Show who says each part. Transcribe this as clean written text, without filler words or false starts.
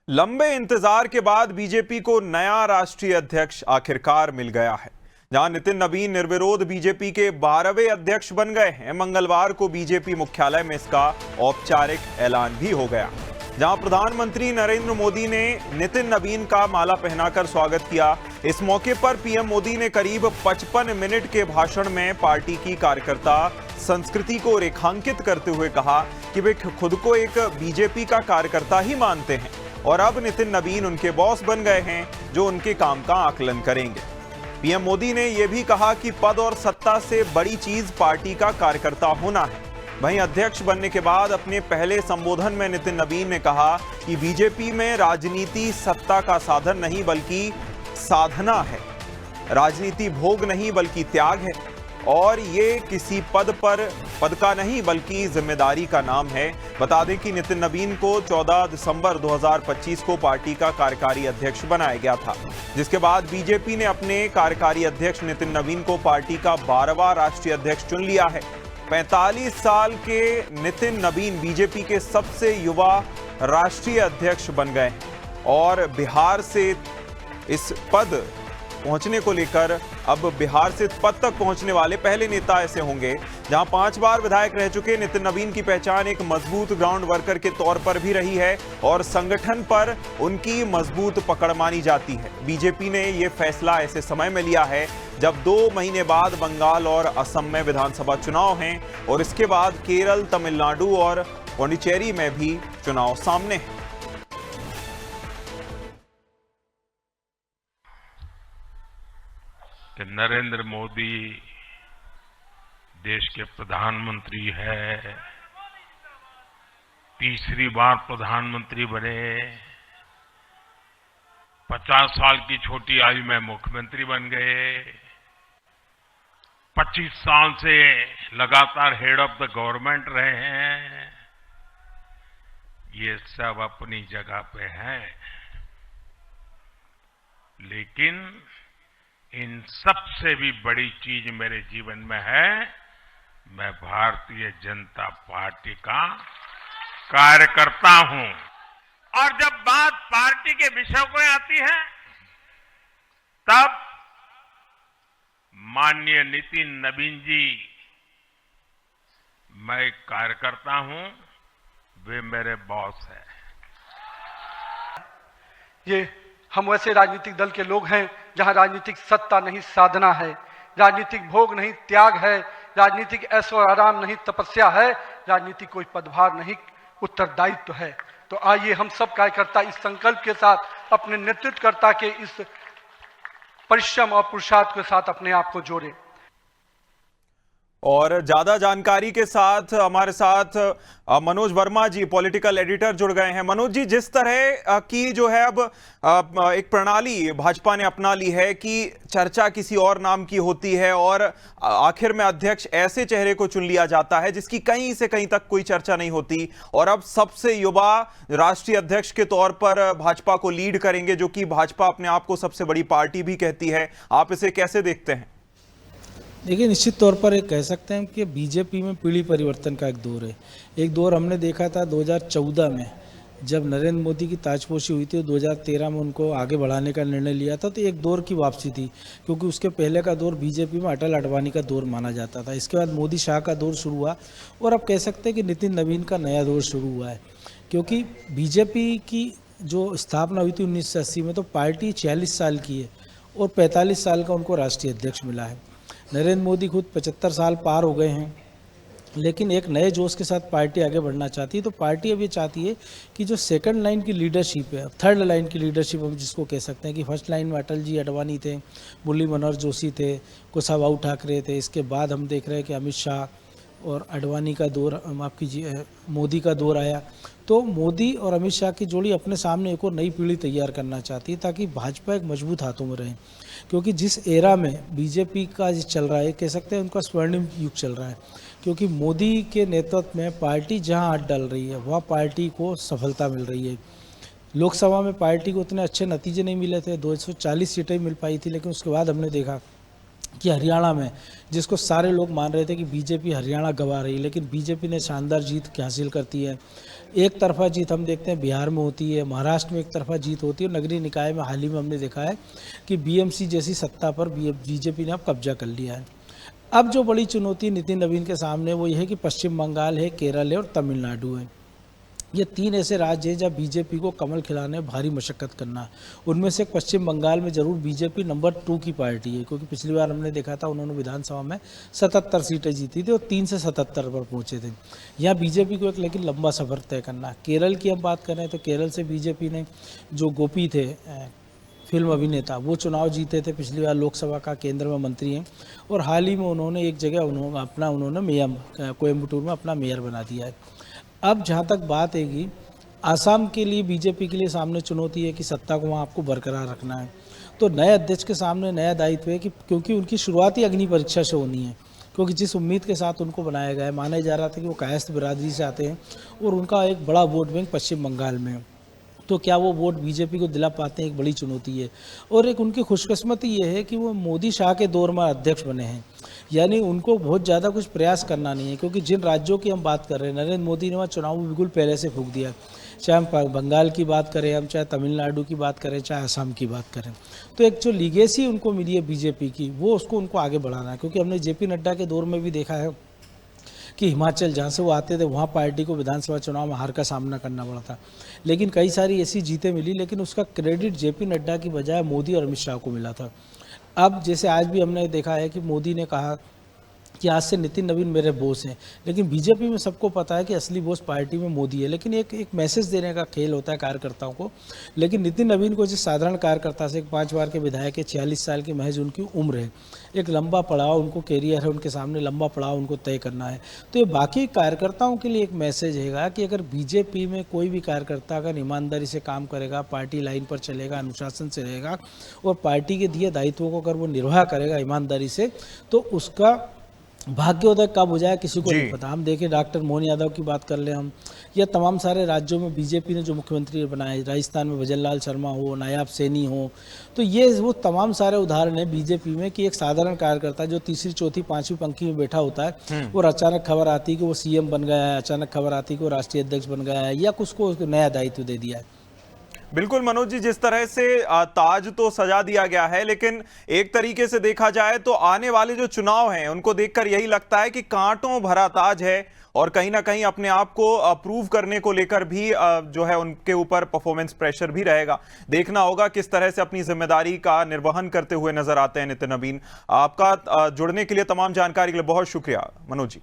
Speaker 1: लंबे इंतजार के बाद बीजेपी को नया राष्ट्रीय अध्यक्ष आखिरकार मिल गया है। जहां नितिन नवीन निर्विरोध बीजेपी के 12वें अध्यक्ष बन गए हैं, मंगलवार को बीजेपी मुख्यालय में इसका औपचारिक ऐलान भी हो गया। जहां प्रधानमंत्री नरेंद्र मोदी ने नितिन नवीन का माला पहनाकर स्वागत किया। इस मौके पर पीएम मोदी ने करीब 55 मिनट के भाषण में पार्टी की कार्यकर्ता संस्कृति को रेखांकित करते हुए कहा कि वे खुद को एक बीजेपी का कार्यकर्ता ही मानते हैं और अब नितिन नवीन उनके बॉस बन गए हैं जो उनके काम का आकलन करेंगे। पीएम मोदी ने यह भी कहा कि पद और सत्ता से बड़ी चीज पार्टी का कार्यकर्ता होना है। वहीं अध्यक्ष बनने के बाद अपने पहले संबोधन में नितिन नवीन ने कहा कि बीजेपी में राजनीति सत्ता का साधन नहीं बल्कि साधना है, राजनीति भोग नहीं बल्कि त्याग है और ये किसी पद का नहीं बल्कि जिम्मेदारी का नाम है। बता दें कि नितिन नवीन को 14 दिसंबर 2025 को पार्टी का कार्यकारी अध्यक्ष बनाया गया था, जिसके बाद बीजेपी ने अपने कार्यकारी अध्यक्ष नितिन नवीन को पार्टी का 12वां राष्ट्रीय अध्यक्ष चुन लिया है। 45 साल के नितिन नवीन बीजेपी के सबसे युवा राष्ट्रीय अध्यक्ष बन गए हैं और बिहार से इस पद पहुंचने को लेकर अब बिहार से पद तक पहुंचने वाले पहले नेता ऐसे होंगे। जहां 5 बार विधायक रह चुके नितिन नवीन की पहचान एक मजबूत ग्राउंड वर्कर के तौर पर भी रही है और संगठन पर उनकी मजबूत पकड़ मानी जाती है। बीजेपी ने यह फैसला ऐसे समय में लिया है जब 2 महीने बाद बंगाल और असम में विधानसभा चुनाव हैं और इसके बाद केरल, तमिलनाडु और पुडुचेरी में भी चुनाव सामने हैं।
Speaker 2: कि नरेंद्र मोदी देश के प्रधानमंत्री है, तीसरी बार प्रधानमंत्री बने, 50 साल की छोटी आयु में मुख्यमंत्री बन गए, 25 साल से लगातार हेड ऑफ द गवर्नमेंट रहे हैं। ये सब अपनी जगह पे हैं, लेकिन इन सबसे भी बड़ी चीज मेरे जीवन में है, मैं भारतीय जनता पार्टी का कार्यकर्ता हूं। और जब बात पार्टी के विषयों को आती है, तब माननीय नितिन नवीन जी, मैं एक कार्यकर्ता हूं, वे मेरे बॉस हैं।
Speaker 3: ये हम वैसे राजनीतिक दल के लोग हैं जहां राजनीतिक सत्ता नहीं साधना है, राजनीतिक भोग नहीं त्याग है, राजनीतिक ऐशो आराम नहीं तपस्या है, राजनीतिक कोई पदभार नहीं उत्तरदायित्व है। तो आइए हम सब कार्यकर्ता इस संकल्प के साथ अपने नेतृत्वकर्ता के इस परिश्रम और पुरुषार्थ के साथ अपने आप को जोड़ें।
Speaker 1: और ज्यादा जानकारी के साथ हमारे साथ मनोज वर्मा जी, पॉलिटिकल एडिटर, जुड़ गए हैं। मनोज जी, जिस तरह की जो है अब एक प्रणाली भाजपा ने अपना ली है कि चर्चा किसी और नाम की होती है और आखिर में अध्यक्ष ऐसे चेहरे को चुन लिया जाता है जिसकी कहीं से कहीं तक कोई चर्चा नहीं होती, और अब सबसे युवा राष्ट्रीय अध्यक्ष के तौर पर भाजपा को लीड करेंगे, जो कि भाजपा अपने आप को सबसे बड़ी पार्टी भी कहती है। आप इसे कैसे देखते हैं?
Speaker 4: देखिए, निश्चित तौर पर एक कह सकते हैं कि बीजेपी में पीढ़ी परिवर्तन का एक दौर है। एक दौर हमने देखा था 2014 में, जब नरेंद्र मोदी की ताजपोशी हुई थी, 2013 में उनको आगे बढ़ाने का निर्णय लिया था, तो एक दौर की वापसी थी, क्योंकि उसके पहले का दौर बीजेपी में अटल अडवाणी का दौर माना जाता था। इसके बाद मोदी शाह का दौर शुरू हुआ और अब कह सकते हैं कि नितिन नवीन का नया दौर शुरू हुआ है। क्योंकि बीजेपी की जो स्थापना हुई थी 1980 में, तो पार्टी 46 साल की है और 45 साल का उनको राष्ट्रीय अध्यक्ष मिला है। नरेंद्र मोदी खुद 75 साल पार हो गए हैं, लेकिन एक नए जोश के साथ पार्टी आगे बढ़ना चाहती है। तो पार्टी अब ये चाहती है कि जो सेकंड लाइन की लीडरशिप है, थर्ड लाइन की लीडरशिप हम जिसको कह सकते हैं, कि फर्स्ट लाइन में अटल जी अडवाणी थे, मुरली मनोहर जोशी थे, कुशाभाऊ ठाकरे थे, इसके बाद हम देख रहे हैं कि अमित शाह और अडवाणी का दौर, माफ़ कीजिए, मोदी का दौर आया। तो मोदी और अमित शाह की जोड़ी अपने सामने एक और नई पीढ़ी तैयार करना चाहती है, ताकि भाजपा एक मजबूत हाथों में रहे। क्योंकि जिस एरा में बीजेपी का चल रहा है, कह सकते हैं उनका स्वर्णिम युग चल रहा है, क्योंकि मोदी के नेतृत्व में पार्टी जहां हाथ डाल रही है वहाँ पार्टी को सफलता मिल रही है। लोकसभा में पार्टी को उतने अच्छे नतीजे नहीं मिले थे, 240 सीटें मिल पाई थी, लेकिन उसके बाद हमने देखा कि हरियाणा में, जिसको सारे लोग मान रहे थे कि बीजेपी हरियाणा गंवा रही, लेकिन बीजेपी ने शानदार जीत हासिल करती है। एक तरफा जीत हम देखते हैं बिहार में होती है, महाराष्ट्र में एक तरफा जीत होती है, और नगरीय निकाय में हाल ही में हमने देखा है कि बीएमसी जैसी सत्ता पर बीजेपी ने अब कब्जा कर लिया है। अब जो बड़ी चुनौती नितिन नवीन के सामने वो ये है कि पश्चिम बंगाल है, केरल है और तमिलनाडु है। ये 3 ऐसे राज्य हैं जहाँ बीजेपी को कमल खिलाने भारी मशक्कत करना है। उनमें से पश्चिम बंगाल में जरूर बीजेपी नंबर 2 की पार्टी है, क्योंकि पिछली बार हमने देखा था उन्होंने विधानसभा में 77 सीटें जीती थी और 3 से 77 पर पहुंचे थे। यहाँ बीजेपी को एक लेकिन लंबा सफर तय करना है। केरल की हम बात करें तो केरल से बीजेपी ने जो गोपी थे फिल्म अभिनेता, वो चुनाव जीते थे, पिछली बार लोकसभा का केंद्र में मंत्री हैं, और हाल ही में उन्होंने एक जगह उन्होंने मेयर कोयम्बटूर में अपना मेयर बना दिया है। अब जहाँ तक बात है कि आसाम के लिए बीजेपी के लिए सामने चुनौती है कि सत्ता को वहाँ आपको बरकरार रखना है। तो नए अध्यक्ष के सामने नया दायित्व है कि क्योंकि उनकी शुरुआती अग्नि परीक्षा से होनी है, क्योंकि जिस उम्मीद के साथ उनको बनाया गया है, माना जा रहा था कि वो कायस्थ बिरादरी से आते हैं और उनका एक बड़ा वोट बैंक पश्चिम बंगाल में है, तो क्या वो वोट बीजेपी को दिला पाते हैं, एक बड़ी चुनौती है। और एक उनकी खुशकिस्मती ये है कि वो मोदी शाह के दौर में अध्यक्ष बने हैं, यानी उनको बहुत ज़्यादा कुछ प्रयास करना नहीं है, क्योंकि जिन राज्यों की हम बात कर रहे हैं, नरेंद्र मोदी ने वहाँ चुनाव में बिल्कुल पहले से फूंक दिया। चाहे हम बंगाल की बात करें, हम चाहे तमिलनाडु की बात करें, चाहे असम की बात करें, तो एक जो लीगेसी उनको मिली है बीजेपी की, वो उसको उनको आगे बढ़ाना है। क्योंकि हमने जेपी नड्डा के दौर में भी देखा है कि हिमाचल जहाँ से वो आते थे वहाँ पार्टी को विधानसभा चुनाव में हार का सामना करना पड़ा था, लेकिन कई सारी ऐसी जीतें मिली, लेकिन उसका क्रेडिट जेपी नड्डा की बजाय मोदी और अमित शाह को मिला था। अब जैसे आज भी हमने देखा है कि मोदी ने कहा कि आज से नितिन नवीन मेरे बॉस हैं, लेकिन बीजेपी में सबको पता है कि असली बॉस पार्टी में मोदी है। लेकिन एक मैसेज देने का खेल होता है कार्यकर्ताओं को, लेकिन नितिन नवीन को जिस साधारण कार्यकर्ता से, एक 5 बार के विधायक है, 46 साल की महज उनकी उम्र है, एक लंबा पड़ाव उनको कैरियर है, उनके सामने लंबा पड़ाव उनको तय करना है। तो ये बाकी कार्यकर्ताओं के लिए एक मैसेज है कि अगर बीजेपी में कोई भी कार्यकर्ता अगर ईमानदारी से काम करेगा, पार्टी लाइन पर चलेगा, अनुशासन से रहेगा और पार्टी के दिए दायित्वों को अगर वो निर्वाह करेगा ईमानदारी से, तो उसका भाग्योदय कब हो जाए किसी को नहीं पता। हम देखें डॉक्टर मोहन यादव की बात कर लें हम, या तमाम सारे राज्यों में बीजेपी ने जो मुख्यमंत्री बनाए, राजस्थान में भजनलाल शर्मा हो, नायाब सैनी हो, तो ये वो तमाम सारे उदाहरण हैं बीजेपी में कि एक साधारण कार्यकर्ता जो तीसरी चौथी पांचवी पंक्ति में बैठा होता है और अचानक खबर आती है कि वो सीएम बन गया है, अचानक खबर आती है कि वो राष्ट्रीय अध्यक्ष बन गया है, या कुछ को नया दायित्व दे दिया है।
Speaker 1: बिल्कुल मनोज जी, जिस तरह से ताज तो सजा दिया गया है, लेकिन एक तरीके से देखा जाए तो आने वाले जो चुनाव हैं उनको देखकर यही लगता है कि कांटों भरा ताज है, और कहीं ना कहीं अपने आप को प्रूव करने को लेकर भी जो है उनके ऊपर परफॉर्मेंस प्रेशर भी रहेगा। देखना होगा किस तरह से अपनी जिम्मेदारी का निर्वहन करते हुए नजर आते हैं नितिन नवीन। आपका जुड़ने के लिए, तमाम जानकारी के लिए बहुत शुक्रिया मनोज जी।